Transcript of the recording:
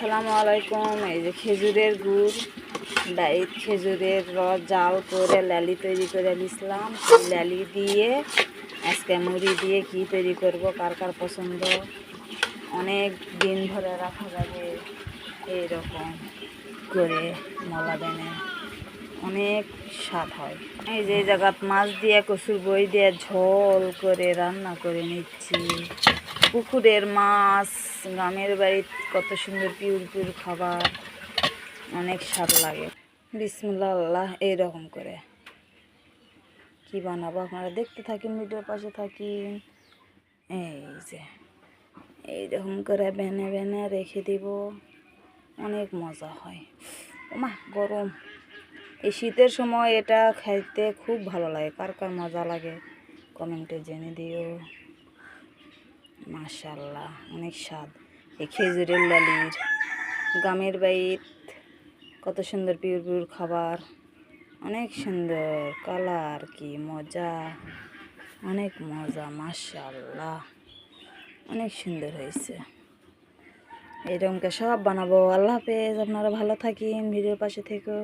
আসসালামু আলাইকুম। এই যে খেজুরের গুড় ডাইট খেজুরের রস জাল করে ল্যালি তৈরি করে নিছিলাম। ল্যালি দিয়ে আজকে মুড়ি দিয়ে কি তৈরি করব, কার কার পছন্দ। অনেক দিন ধরে রাখা যাবে এইরকম করে মলা দেনে, অনেক স্বাদ হয়। এই যে জায়গাত মাছ দিয়ে কচুর বই দিয়ে ঝোল করে রান্না করে নিচ্ছি। পুকুরের মাছ, গ্রামের বাড়ির কত সুন্দর পিওর পিওর খাবার, অনেক স্বাদ লাগে। বিসমিল্লাহ আল্লাহ। এইরকম করে কি বানাবো আপনারা দেখতে থাকেন, ভিডিওর পাশে থাকেন। এই যে এইরকম করে বেনে বেনে রেখে দিব, অনেক মজা হয়। ওমা গরম, এই শীতের সময় এটা খাইতে খুব ভালো লাগে। কার কার মজা লাগে কমেন্টে জেনে দিও। মাশাআল্লাহ, অনেক স্বাদ। এই খেজুরের লালির গ্রামের বাড়ির কত সুন্দর পিওর পিওর খাবার, অনেক সুন্দর কালার, কি মজা, অনেক মজা। মাশাআল্লাহ, অনেক সুন্দর হয়েছে। এরকমকে সব বানাবো। আল্লাহ হাফেজ, আপনারা ভালো থাকেন, ভিডিওর পাশে থেকো।